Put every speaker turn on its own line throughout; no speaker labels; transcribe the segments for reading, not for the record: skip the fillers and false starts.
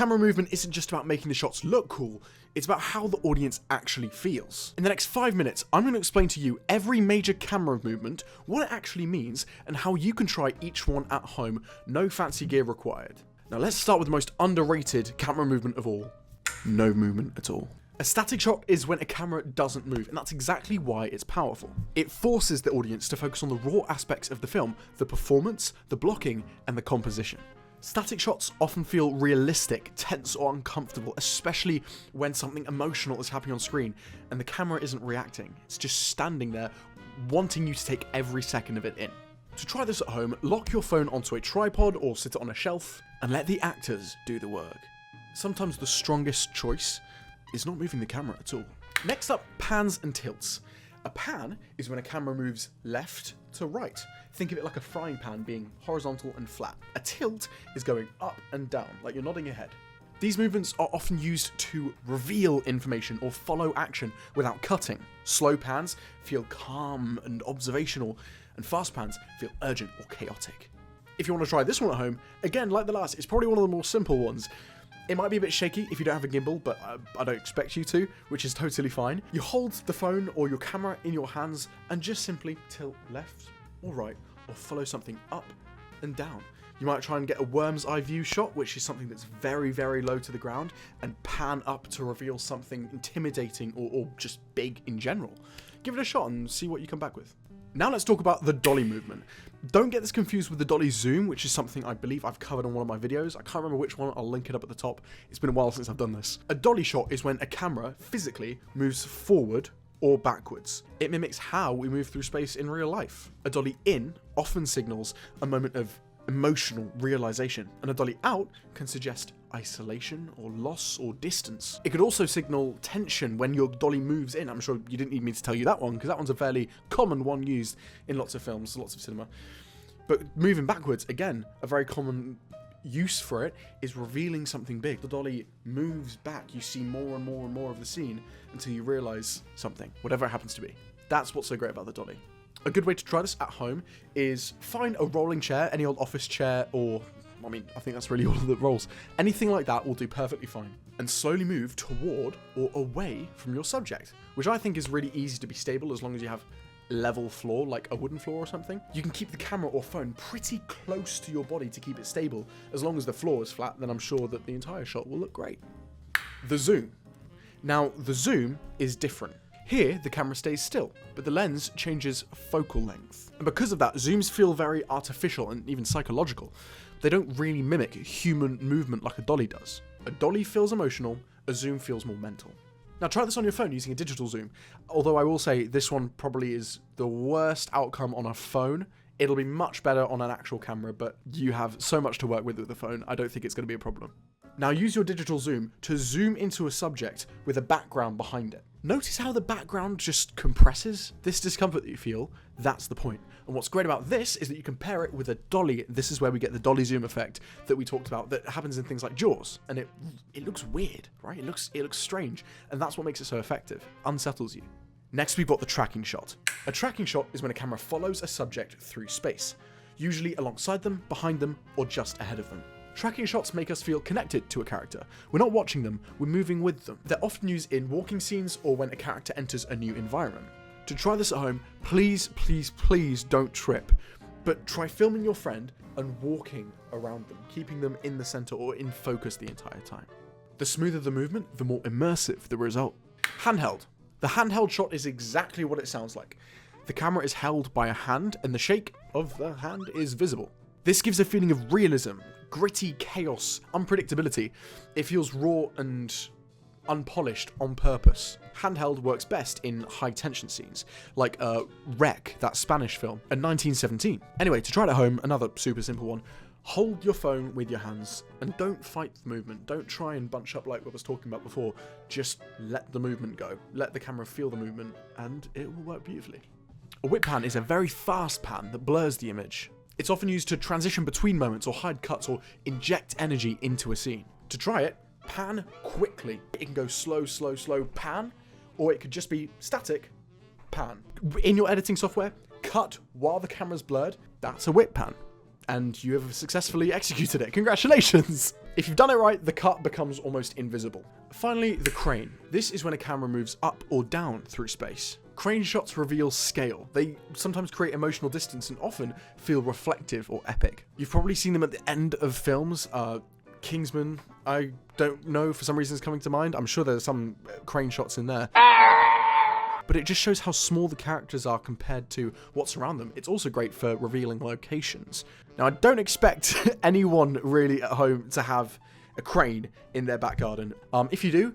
Camera movement isn't just about making the shots look cool, it's about how the audience actually feels. In the next 5 minutes, I'm going to explain to you every major camera movement, what it actually means, and how you can try each one at home, no fancy gear required. Now let's start with the most underrated camera movement of all. No movement at all. A static shot is when a camera doesn't move, and that's exactly why it's powerful. It forces the audience to focus on the raw aspects of the film, the performance, the blocking, and the composition. Static shots often feel realistic, tense, or uncomfortable, especially when something emotional is happening on screen and the camera isn't reacting. It's just standing there, wanting you to take every second of it in. To try this at home, lock your phone onto a tripod or sit it on a shelf, and let the actors do the work. Sometimes the strongest choice is not moving the camera at all. Next up, pans and tilts. A pan is when a camera moves left to right. Think of it like a frying pan being horizontal and flat. A tilt is going up and down, like you're nodding your head. These movements are often used to reveal information or follow action without cutting. Slow pans feel calm and observational, and fast pans feel urgent or chaotic. If you want to try this one at home, again, like the last, it's probably one of the more simple ones. It might be a bit shaky if you don't have a gimbal, but I don't expect you to, which is totally fine. You hold the phone or your camera in your hands and just simply tilt left or right, or follow something up and down. You might try and get a worm's eye view shot, which is something that's very, very low to the ground, and pan up to reveal something intimidating or just big in general. Give it a shot and see what you come back with. Now let's talk about the dolly movement. Don't get this confused with the dolly zoom, which is something I believe I've covered on one of my videos. I can't remember which one, I'll link it up at the top. It's been a while since I've done this. A dolly shot is when a camera physically moves forward or backwards. It mimics how we move through space in real life. A dolly in often signals a moment of emotional realization, and a dolly out can suggest isolation or loss or distance. It could also signal tension when your dolly moves in. I'm sure you didn't need me to tell you that one, because that one's a fairly common one used in lots of films, lots of cinema. But moving backwards, again, a very common use for it is revealing something big. The dolly moves back, you see more and more and more of the scene until you realize something, whatever it happens to be. That's what's so great about the dolly. A good way to try this at home is find a rolling chair, any old office chair, or, I mean, I think that's really all that rolls. Anything like that will do perfectly fine. And slowly move toward or away from your subject, which I think is really easy to be stable as long as you have level floor, like a wooden floor or something. You can keep the camera or phone pretty close to your body to keep it stable. As long as the floor is flat, then I'm sure that the entire shot will look great. The zoom. Now, the zoom is different. Here, the camera stays still, but the lens changes focal length. And because of that, zooms feel very artificial and even psychological. They don't really mimic human movement like a dolly does. A dolly feels emotional, a zoom feels more mental. Now try this on your phone using a digital zoom, although I will say this one probably is the worst outcome on a phone. It'll be much better on an actual camera, but you have so much to work with the phone, I don't think it's going to be a problem. Now use your digital zoom to zoom into a subject with a background behind it. Notice how the background just compresses? This discomfort that you feel, that's the point. And what's great about this is that you compare it with a dolly. This is where we get the dolly zoom effect that we talked about that happens in things like Jaws. And it looks weird, right? It looks strange. And that's what makes it so effective. Unsettles you. Next, we've got the tracking shot. A tracking shot is when a camera follows a subject through space, usually alongside them, behind them, or just ahead of them. Tracking shots make us feel connected to a character. We're not watching them, we're moving with them. They're often used in walking scenes or when a character enters a new environment. To try this at home, please, please, please don't trip, but try filming your friend and walking around them, keeping them in the center or in focus the entire time. The smoother the movement, the more immersive the result. Handheld. The handheld shot is exactly what it sounds like. The camera is held by a hand and the shake of the hand is visible. This gives a feeling of realism, gritty chaos, unpredictability. It feels raw and unpolished on purpose. Handheld works best in high tension scenes, like Wreck, that Spanish film, in 1917. Anyway, to try it at home, another super simple one. Hold your phone with your hands and don't fight the movement. Don't try and bunch up like I was talking about before. Just let the movement go. Let the camera feel the movement and it will work beautifully. A whip pan is a very fast pan that blurs the image. It's often used to transition between moments or hide cuts or inject energy into a scene. To try it, pan quickly. It can go slow, slow, slow, pan, or it could just be static, pan. In your editing software, cut while the camera's blurred. That's a whip pan. And you have successfully executed it. Congratulations! If you've done it right, the cut becomes almost invisible. Finally, the crane. This is when a camera moves up or down through space. Crane shots reveal scale. They sometimes create emotional distance and often feel reflective or epic. You've probably seen them at the end of films. Kingsman, I don't know, for some reason is coming to mind. I'm sure there's some crane shots in there. But it just shows how small the characters are compared to what's around them. It's also great for revealing locations. Now, I don't expect anyone really at home to have a crane in their back garden. If you do,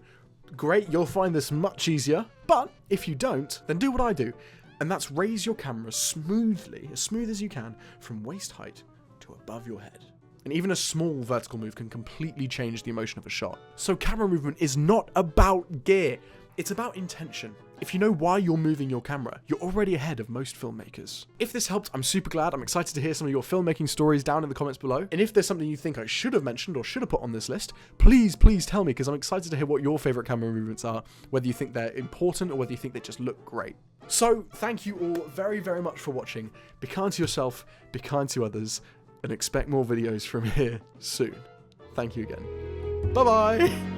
great, you'll find this much easier. But if you don't, then do what I do. And that's raise your camera smoothly, as smooth as you can, from waist height to above your head. And even a small vertical move can completely change the emotion of a shot. So camera movement is not about gear. It's about intention. If you know why you're moving your camera, you're already ahead of most filmmakers. If this helped, I'm super glad. I'm excited to hear some of your filmmaking stories down in the comments below. And if there's something you think I should have mentioned or should have put on this list, please tell me, because I'm excited to hear what your favorite camera movements are, whether you think they're important or whether you think they just look great. So thank you all very, very much for watching. Be kind to yourself, be kind to others, and expect more videos from here soon. Thank you again. Bye-bye.